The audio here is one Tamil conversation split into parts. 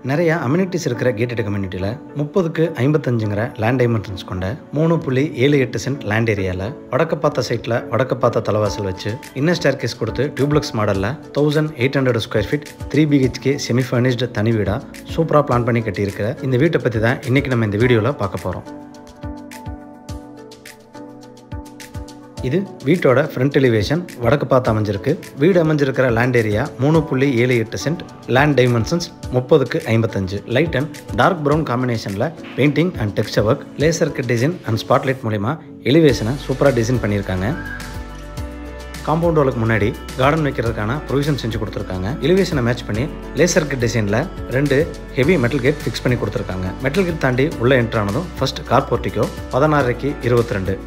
நிறைய அம்யூனிட்டிஸ் இருக்கிற கேட்டட் கம்யூனிட்டியில் 30க்கு 55ங்கிற லேண்ட் டைமென்ஷன்ஸ் கொண்ட 3.78 சென்ட் லேண்ட் ஏரியாவில் வடக்கு பார்த்த சைட்டில் வடக்கு பார்த்த தலைவாசல் வச்சு இன்னர் ஸ்டேர்கேஸ் கொடுத்து டியூப்ளக்ஸ் மாடலில் 1800 square feet 3 BHK semi furnished தனி வீடாக சூப்பராக பிளான் பண்ணி கட்டியிருக்கிற இந்த வீட்டை பற்றி தான் இன்றைக்கி நம்ம இந்த வீடியோவில் பார்க்க போகிறோம். இது வீட்டோட ஃப்ரண்ட் எலிவேஷன் வடக்கு பார்த்து அமைஞ்சிருக்கு. வீடு அமைஞ்சிருக்கிற land area 3.78 cent. Land dimensions 30க்கு 55. லைட் அண்ட் டார்க் ப்ரௌன் காம்பினேஷனில் painting and texture work, laser cut design and spotlight மூலிமா எலிவேஷனை சூப்பராக டிசைன் பண்ணியிருக்காங்க. காம்பவுண்ட் வாலுக்கு முன்னாடி கார்டன் வைக்கிறதுக்கான ப்ரொவிஷன் செஞ்சு கொடுத்துருக்காங்க. எலிவேஷனை மேட்ச் பண்ணி லேசர் கட் டிசைனில் 2 ஹெவி மெட்டல் கேட் ஃபிக்ஸ் பண்ணி கொடுத்துருக்காங்க. மெட்டல் கேட் தாண்டி உள்ள என்ட்ரானதும் ஃபர்ஸ்ட் கார் போர்ட்டிகோ 16க்கு 22.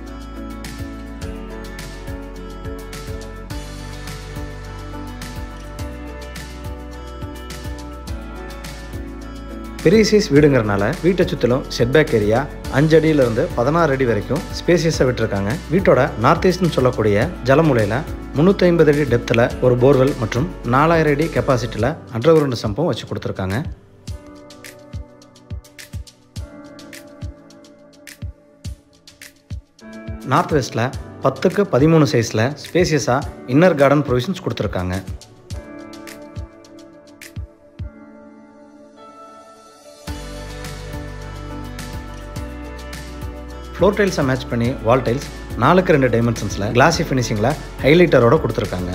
பெரிய சைஸ் வீடுங்கிறனால வீட்டை சுற்றிலும் செட்பேக் ஏரியா 5 அடியிலிருந்து 16 அடி வரைக்கும் ஸ்பேசியஸாக விட்டுருக்காங்க. வீட்டோட நார்த் ஈஸ்ட்னு சொல்லக்கூடிய ஜலமுலையில் 350 அடி டெப்த்தில் ஒரு போர்வெல் மற்றும் 4000 அடி கெப்பாசிட்டியில் அண்டர் கிரவுண்ட் சம்பும் வச்சு கொடுத்துருக்காங்க. நார்த் வெஸ்ட்டில் 10க்கு 13 சைஸில் ஸ்பேசியஸாக இன்னர் கார்டன் ப்ரொவிஷன்ஸ் கொடுத்துருக்காங்க. ஃப்ளோர் டைல்ஸை மேட்ச் பண்ணி வால் டைல்ஸ் 4க்கு 2 டைமென்ஷன்ஸில் கிளாசி ஃபினிஷிங்கில் ஹைலைட்டரோட கொடுத்துருக்காங்க.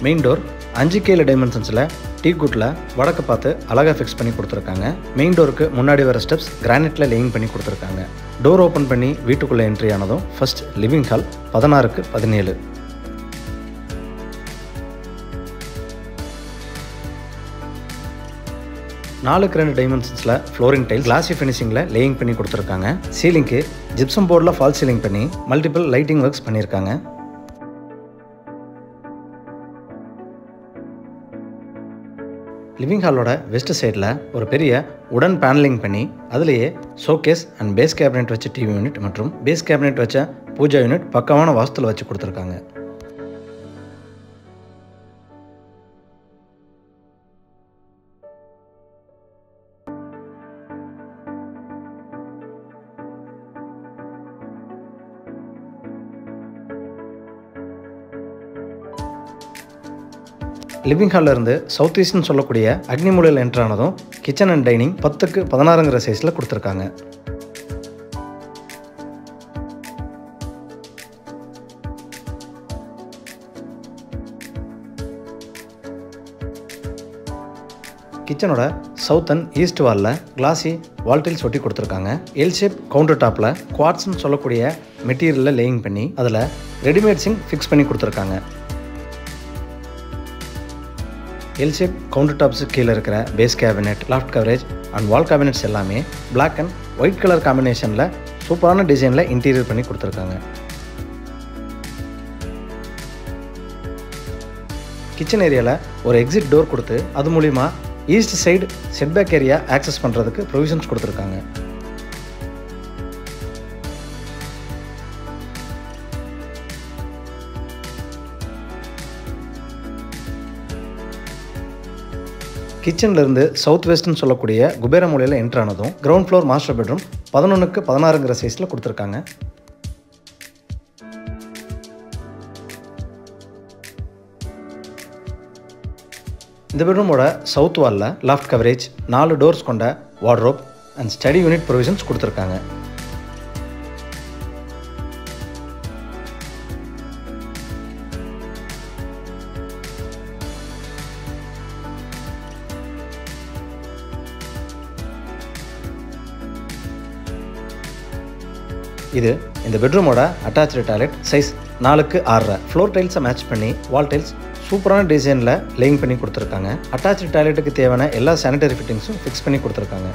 மெயின் டோர் 5K டைமென்ஷன்ஸில் டீக்குட்டில் வடக்கு பார்த்து அழகாக ஃபிக்ஸ் பண்ணி கொடுத்துருக்காங்க. மெயின் டோருக்கு முன்னாடி வர ஸ்டெப்ஸ் கிரானைட்டில் லேயிங் பண்ணி கொடுத்துருக்காங்க. டோர் ஓப்பன் பண்ணி வீட்டுக்குள்ளே என்ட்ரி ஆனதும் ஃபர்ஸ்ட் லிவிங் ஹால் 16க்கு 17. நாலுக்கு 2 டைமென்ஷன்ஸில் ஃப்ளோரிங் டைல் கிளாசி ஃபினிஷிங்கில் லேயிங் பண்ணி கொடுத்துருக்காங்க. சீலிங்க்கு ஜிப்சம் போர்டில் ஃபால் சீலிங் பண்ணி மல்டிபிள் லைட்டிங் ஒர்க்ஸ் பண்ணியிருக்காங்க. லிவிங் ஹாலோட வெஸ்ட் சைடில் ஒரு பெரிய உடன் பேனலிங் பண்ணி அதுலேயே ஷோகேஸ் அண்ட் பேஸ் கேபினெட் வச்ச டிவி யூனிட் மற்றும் பேஸ் கேபினெட் வச்ச பூஜா யூனிட் பக்கமான வாஸ்துவில் வச்சு கொடுத்துருக்காங்க. லிவிங் ஹாலில் இருந்து சவுத் ஈஸ்ட்னு சொல்லக்கூடிய அக்னிமூலையில் என்ட்ரானதும் கிச்சன் அண்ட் டைனிங் 10க்கு 16ங்கிற சைஸில் கொடுத்துருக்காங்க. கிச்சனோட சவுத் அண்ட் ஈஸ்ட் வாலில் கிளாசி வால் டைல்ஸ் ஒட்டி கொடுத்துருக்காங்க. எல் ஷேப் கவுண்டர் டாப்பில் குவார்ட்ஸ்னு சொல்லக்கூடிய மெட்டீரியலில் லேயிங் பண்ணி அதில் ரெடிமேட் சிங்க் ஃபிக்ஸ் பண்ணி கொடுத்துருக்காங்க. எல் ஷேப் கவுண்டர் டாப்ஸு கீழே இருக்கிற base cabinet, loft coverage and wall cabinets எல்லாமே பிளாக் அண்ட் ஒயிட் கலர் காம்பினேஷனில் சூப்பரான டிசைனில் இன்டீரியர் பண்ணி கொடுத்துருக்காங்க. கிச்சன் ஏரியாவில் ஒரு எக்ஸிட் டோர் கொடுத்து அது மூலிமா east side setback area access பண்ணுறதுக்கு ப்ரொவிஷன்ஸ் கொடுத்துருக்காங்க. கிச்சன்லேருந்து சவுத் வெஸ்ட்னு சொல்லக்கூடிய குபேர மூலையில் என்ட்ரானதும் கிரவுண்ட் ஃப்ளோர் மாஸ்டர் பெட்ரூம் 11க்கு 16ங்கிற சைஸில் கொடுத்துருக்காங்க. இந்த பெட்ரூமோட சவுத் வாலில் லாஃப்ட் கவரேஜ் 4 டோர்ஸ் கொண்ட wardrobe and study unit provisions கொடுத்துருக்காங்க. இது இந்த பெட்ரூமோட அட்டாச்சு டாய்லெட் சைஸ் 4க்கு 6. ஃப்ளோர் டைல்ஸை மேட்ச் பண்ணி வால் டைல்ஸ் சூப்பரான டிசைனில் லேயிங் பண்ணி கொடுத்துருக்காங்க. அட்டாச்சு டாய்லெட்டுக்கு தேவையான எல்லா சானிடரி ஃபிட்டிங்ஸும் ஃபிக்ஸ் பண்ணி கொடுத்துருக்காங்க.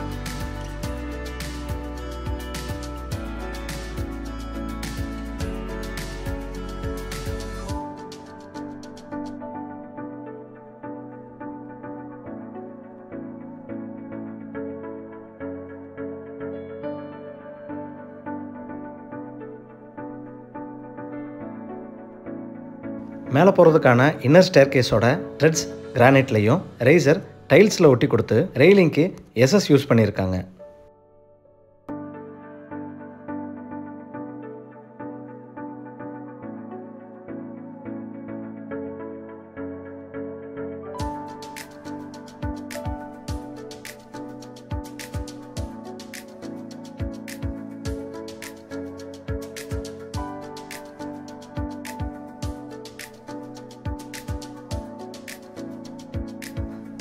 மேலே போகிறதுக்கான இன்னர் ஸ்டேர்கேஸோட த்ரெட்ஸ் கிரானைட்லையும் ரேசர் டைல்ஸில் ஒட்டி கொடுத்து ரெயிலிங்க்கு எஸ்எஸ் யூஸ் பண்ணியிருக்காங்க.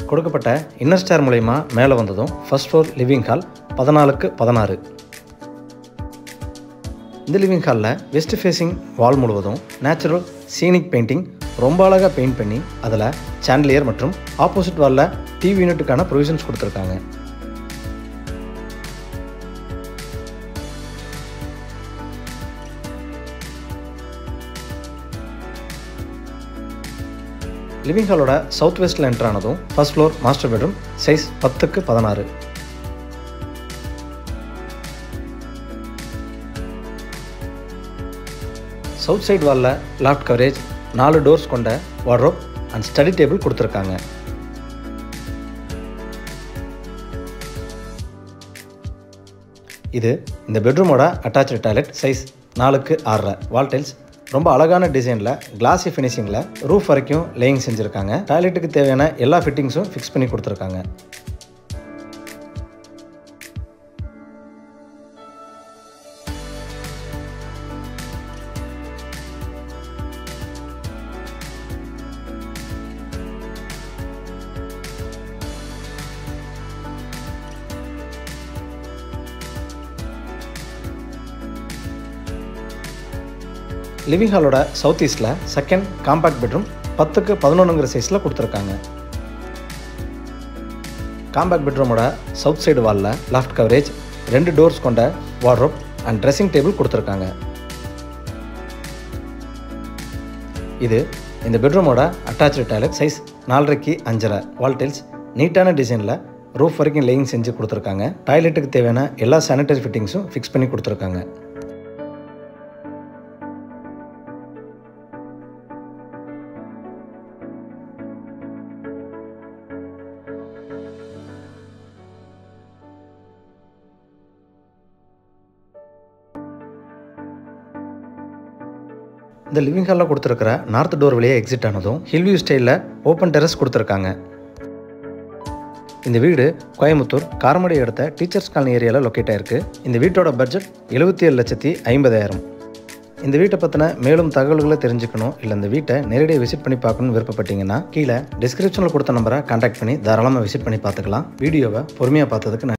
கொடுக்கப்பட்ட இன்னர் ஸ்டேர் மூலமா மேலே வந்ததும் ஃபர்ஸ்ட் ஃப்ளோர் லிவிங் ஹால் 14க்கு 16. இந்த லிவிங் ஹாலில் வெஸ்ட் ஃபேஸிங் வால் முழுவதும் நேச்சுரல் சீனிக் பெயிண்டிங் ரொம்ப அழகாக பெயிண்ட் பண்ணி அதில் சாண்டிலியர் மற்றும் ஆப்போசிட் வாலில் டிவி யூனிட்டுக்கான ப்ரொவிஷன்ஸ் கொடுத்துருக்காங்க. லிவிங் ஹாலோட சவுத் வெஸ்ட்டில் என்டர் ஆனதும் first floor master bedroom size 10க்கு 16. சவுத் சைடு வாலில் லாஃப்ட் கவரேஜ் 4 டோர்ஸ் கொண்ட வார்ட்ரோப் அண்ட் ஸ்டடி டேபிள் கொடுத்துருக்காங்க. இது இந்த பெட்ரூமோட அட்டாச்சு டாய்லெட் சைஸ் 4க்கு 6. வால் டைல்ஸ் ரொம்ப அழகான டிசைனில் கிளாசி ஃபினிஷிங்கில் ரூஃப் வரைக்கும் லேயிங் செஞ்சுருக்காங்க. டாய்லெட்டுக்கு தேவையான எல்லா ஃபிட்டிங்ஸும் ஃபிக்ஸ் பண்ணி கொடுத்துருக்காங்க. லிவிங் ஹாலோட சவுத் ஈஸ்டில் செகண்ட் காம்பேக்ட் பெட்ரூம் 10க்கு 11ங்கிற சைஸில் கொடுத்துருக்காங்க. காம்பேக்ட் பெட்ரூமோட சவுத் சைடு வாலில் லாஃப்ட் கவரேஜ் 2 டோர்ஸ் கொண்ட வார்ட்ரோப் அண்ட் ட்ரெஸ்ஸிங் டேபிள் கொடுத்துருக்காங்க. இது இந்த பெட்ரூமோட அட்டாச்சு டாய்லெட் சைஸ் 4க்கு 5. வால் டைல்ஸ் நீட்டான டிசைனில் ரூஃப் வரைக்கும் லேயிங் செஞ்சு கொடுத்துருக்காங்க. டாய்லெட்டுக்கு தேவையான எல்லா சானிட்டரி ஃபிட்டிங்ஸும் ஃபிக்ஸ் பண்ணி கொடுத்துருக்காங்க. இந்த லிவிங் ஹாலில் கொடுத்துருக்கிற நார்த் டோர் வழியாக எக்ஸிட் ஆனதும் ஹில்வியூ ஸ்டைலில் ஓப்பன் டெரஸ் கொடுத்துருக்காங்க. இந்த வீடு கோயம்புத்தூர் காரமடை அடுத்த டீச்சர்ஸ் காலனி ஏரியாவில் லொக்கேட் ஆயிருக்கு. இந்த வீட்டோட பட்ஜெட் 77,50,000. இந்த வீட்டை பற்றின மேலும் தகவல்களை தெரிஞ்சுக்கணும் இல்லை இந்த வீட்டை நேரடியாக விசிட் பண்ணி பார்க்கணும்னு விருப்பப்பட்டீங்கன்னா கீழே டிஸ்கிரிப்ஷனில் கொடுத்த நம்பரை கான்டாக்ட் பண்ணி தாராளமாக விசிட் பண்ணி பார்த்துக்கலாம். வீடியோவை பொறுமையாக பார்த்ததுக்கு